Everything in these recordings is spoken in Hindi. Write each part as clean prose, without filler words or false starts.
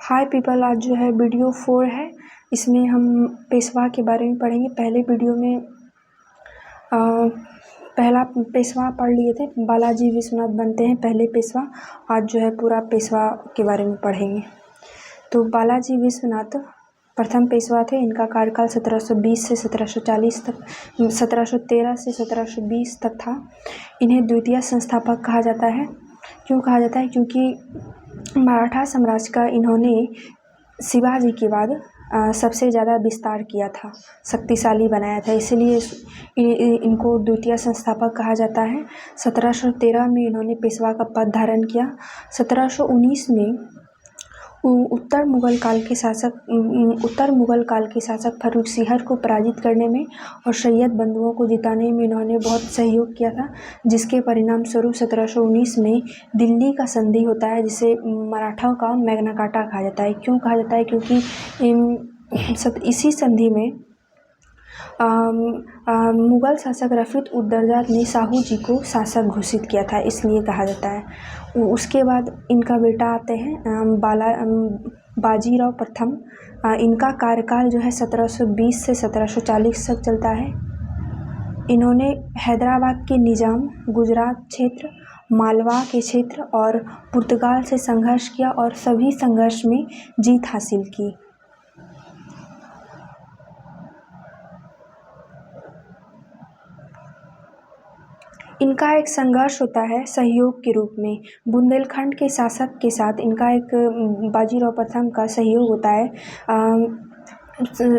हाय पीपल, आज जो है वीडियो 4 है। इसमें हम पेशवा के बारे में पढ़ेंगे। पहले वीडियो में पहला पेशवा पढ़ लिए थे, बालाजी विश्वनाथ बनते हैं पहले पेशवा। आज जो है पूरा पेशवा के बारे में पढ़ेंगे। तो बालाजी विश्वनाथ प्रथम पेशवा थे। इनका कार्यकाल 1720 से 1740 तक, 1713 से 1720 तक था। इन्हें द्वितीय संस्थापक कहा जाता है। क्यों कहा जाता है? क्योंकि मराठा साम्राज्य का इन्होंने शिवाजी के बाद सबसे ज़्यादा विस्तार किया था, शक्तिशाली बनाया था, इसलिए इनको द्वितीय संस्थापक कहा जाता है। 1713 में इन्होंने पेशवा का पद धारण किया। 1719 में उत्तर मुगल काल के शासक फर्रुख सिंहर को पराजित करने में और सैयद बंधुओं को जिताने में इन्होंने बहुत सहयोग किया था, जिसके परिणाम स्वरूप 1719 में दिल्ली का संधि होता है, जिसे मराठाओं का मैग्ना कार्टा कहा जाता है। क्यों कहा जाता है? क्योंकि इसी संधि में मुगल शासक रफीक उद-दर्जा ने साहू जी को शासक घोषित किया था, इसलिए कहा जाता है। उसके बाद इनका बेटा आते हैं बाजीराव प्रथम। इनका कार्यकाल जो है 1720 से 1740 तक चलता है। इन्होंने हैदराबाद के निजाम, गुजरात क्षेत्र, मालवा के क्षेत्र और पुर्तगाल से संघर्ष किया और सभी संघर्ष में जीत हासिल की। इनका एक संघर्ष होता है सहयोग के रूप में। बुंदेलखंड के शासक के साथ इनका एक बाजीराव प्रथम का सहयोग होता है,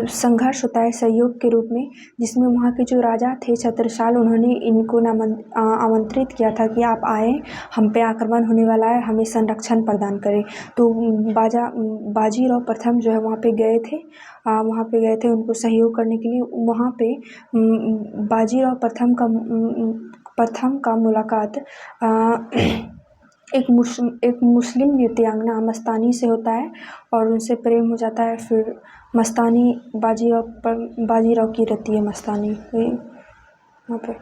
संघर्ष होता है सहयोग के रूप में, जिसमें वहाँ के जो राजा थे छत्रसाल, उन्होंने इनको आमंत्रित किया था कि आप आए, हम पे आक्रमण होने वाला है, हमें संरक्षण प्रदान करें। तो बाजीराव प्रथम जो है वहाँ पे गए थे उनको सहयोग करने के लिए। वहाँ पे बाजीराव प्रथम का मुलाकात एक मुस्लिम नृत्यांगना मस्तानी से होता है और उनसे प्रेम हो जाता है। फिर मस्तानी बाजीराव की रहती है मस्तानी वहाँ पे।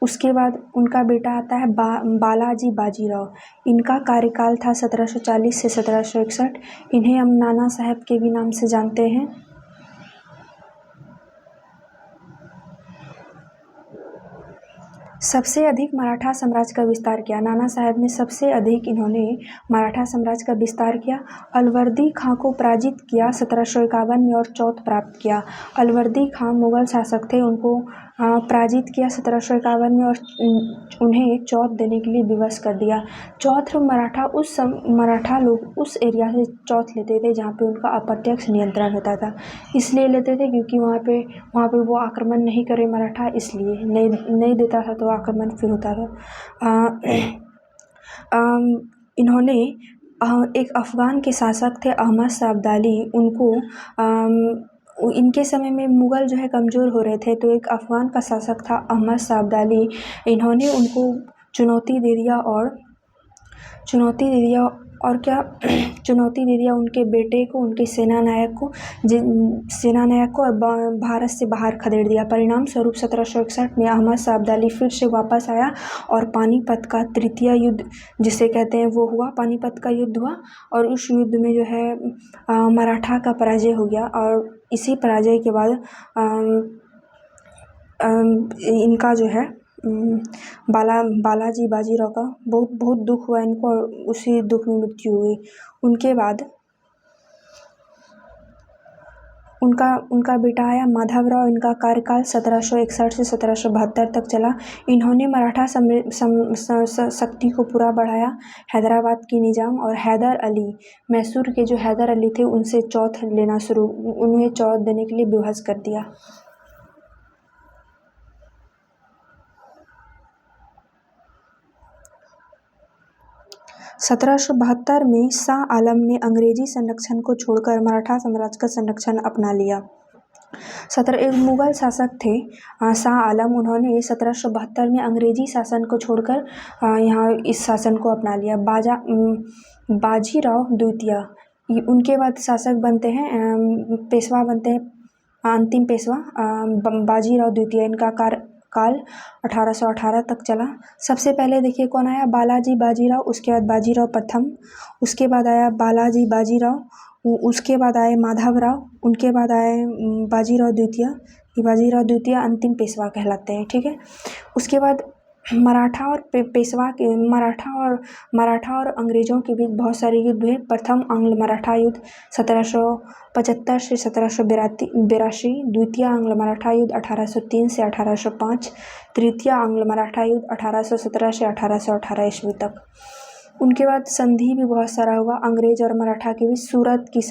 उसके बाद उनका बेटा आता है बालाजी बाजीराव। इनका कार्यकाल था 1740 से 1761। इन्हें हम नाना साहब के भी नाम से जानते हैं। सबसे अधिक मराठा साम्राज्य का विस्तार किया। नाना साहब ने सबसे अधिक इन्होंने मराठा साम्राज्य का विस्तार किया। अलवर्दी खां को पराजित किया 1751 में और चौथ प्राप्त किया। अलवर्दी खां मुगल शासक थे, उनको पराजित किया 1751 में और उन्हें चौथ देने के लिए विवश कर दिया। चौथ मराठा लोग उस एरिया से चौथ लेते थे जहाँ पे उनका अप्रत्यक्ष नियंत्रण होता था। इसलिए लेते थे क्योंकि वहाँ पे वो आक्रमण नहीं करे मराठा, इसलिए नहीं देता था तो आक्रमण फिर होता था। इन्होंने एक अफ़गान के शासक थे अहमद शाह अब्दाली, इनके समय में मुग़ल जो है कमज़ोर हो रहे थे, तो एक अफ़गान का शासक था अहमद शाह अब्दाली। इन्होंने उनको चुनौती दे दिया उनके बेटे को, उनके सेनानायक को और भारत से बाहर खदेड़ दिया। परिणाम स्वरूप 1761 में अहमद शाह अब्दाली फिर से वापस आया और पानीपत का तृतीय युद्ध जिसे कहते हैं वो हुआ। पानीपत का युद्ध हुआ और उस युद्ध में जो है मराठा का पराजय हो गया और इसी पराजय के बाद इनका जो है बालाजी बाजीराव का बहुत दुख हुआ इनको और उसी दुख में मृत्यु हुई। उनके बाद उनका बेटा आया माधवराव। इनका कार्यकाल 1761 से 1772 तक चला। इन्होंने मराठा शक्ति को पूरा बढ़ाया। हैदराबाद के निजाम और हैदर अली, मैसूर के जो हैदर अली थे, उनसे उन्हें चौथ देने के लिए विवश कर दिया। 1772 में शाह आलम ने अंग्रेजी संरक्षण को छोड़कर मराठा साम्राज्य का संरक्षण अपना लिया। एक मुगल शासक थे शाह आलम, उन्होंने 1772 में अंग्रेजी शासन को छोड़कर यहाँ इस शासन को अपना लिया। बाजीराव द्वितीय उनके बाद शासक बनते हैं, पेशवा बनते हैं, अंतिम पेशवा बाजीराव द्वितीय। इनका काल 1818 तक चला। सबसे पहले देखिए कौन आया, बालाजी बाजीराव, उसके बाद बाजीराव प्रथम, उसके बाद आया बालाजी बाजीराव, उसके बाद आए माधवराव, उनके बाद आए बाजीराव द्वितीय। ये बाजीराव द्वितीय अंतिम पेशवा कहलाते हैं, ठीक है। उसके बाद मराठा और पेशवा के मराठा और अंग्रेजों के बीच बहुत सारे युद्ध हुए। प्रथम आंग्ल मराठा युद्ध 1775 से 1782, द्वितीय आंग्ल मराठा युद्ध 1803 से 1805, तृतीय आंग्ल मराठा युद्ध 1817 से 1818 ईस्वी तक। उनके बाद संधि भी बहुत सारा हुआ अंग्रेज और मराठा के बीच। सूरत की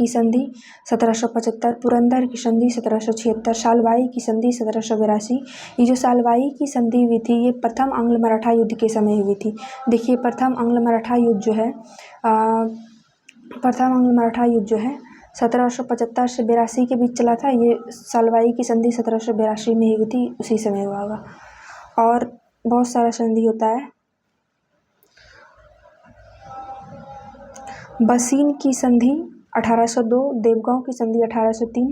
संधि 1775, पुरंदर की संधि 1776, सालवाई की संधि 1782। ये जो सालवाई की संधि हुई थी ये प्रथम आंग्ल मराठा युद्ध के समय हुई थी। देखिए प्रथम आंग्ल मराठा युद्ध जो है 1775 से 82 के बीच चला था। ये सालवाई की संधि 1782 में हुई थी, उसी समय हुआ होगा। और बहुत सारा संधि होता है। बसीन की संधि 1802, देवगांव की संधि 1803।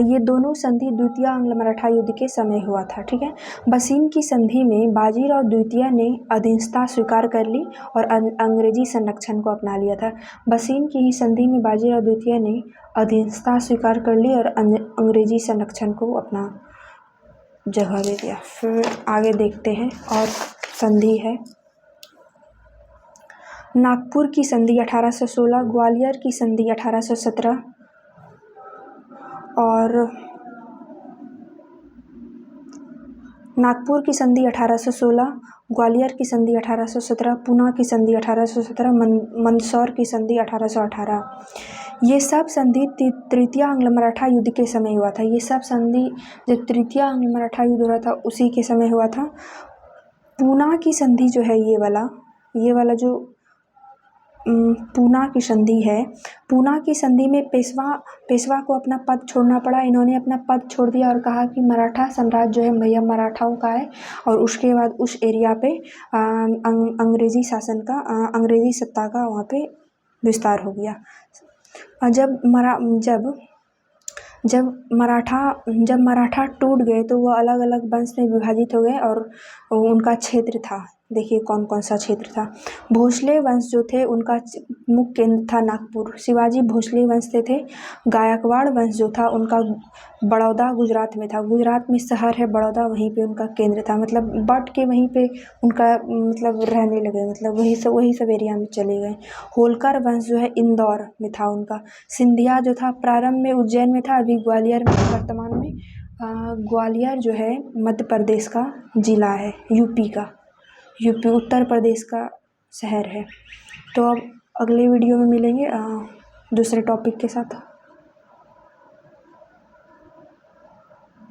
ये दोनों संधि द्वितीय आंग्ल मराठा युद्ध के समय हुआ था, ठीक है। बसीन की संधि में बाजीराव द्वितीय ने अधीनता स्वीकार कर ली और अंग्रेजी संरक्षण को अपना लिया था। बसीन की ही संधि में बाजीराव द्वितीय ने अधीनता स्वीकार कर ली और अंग्रेजी संरक्षण को अपना जगह दे दिया। फिर आगे देखते हैं और संधि है नागपुर की संधि 1816, ग्वालियर की संधि 1817 और नागपुर की संधि 1816, ग्वालियर की संधि 1817, पूना की संधि 1817, मंदसौर की संधि 1818। ये सब संधि तृतीय आंग्ल मराठा युद्ध के समय हुआ था। ये सब संधि जब तृतीय आंग्ल मराठा युद्ध हो रहा था उसी के समय हुआ था। पूना की संधि जो है ये वाला जो पूना की संधि है, पूना की संधि में पेशवा को अपना पद छोड़ना पड़ा। इन्होंने अपना पद छोड़ दिया और कहा कि मराठा साम्राज्य जो है भैया मराठाओं का है। और उसके बाद उस एरिया पे अंग्रेजी शासन का अंग्रेजी सत्ता का वहाँ पे विस्तार हो गया। जब मराठा टूट गए तो वो अलग अलग वंश में विभाजित हो गए और उनका क्षेत्र था। देखिए कौन कौन सा क्षेत्र था। भोसले वंश जो थे उनका मुख्य केंद्र था नागपुर। शिवाजी भोसले वंश से थे। गायकवाड़ वंश जो था उनका बड़ौदा गुजरात में था। गुजरात में शहर है बड़ौदा, वहीं पे उनका केंद्र था। मतलब बट के वहीं पे उनका मतलब रहने लगे, मतलब वही सब एरिया में चले गए। होलकर वंश जो है इंदौर में था उनका। सिंधिया जो था प्रारंभ में उज्जैन में था, अभी ग्वालियर में, वर्तमान में। ग्वालियर जो है मध्य प्रदेश का जिला है, यूपी उत्तर प्रदेश का शहर है। तो अब अगले वीडियो में मिलेंगे दूसरे टॉपिक के साथ।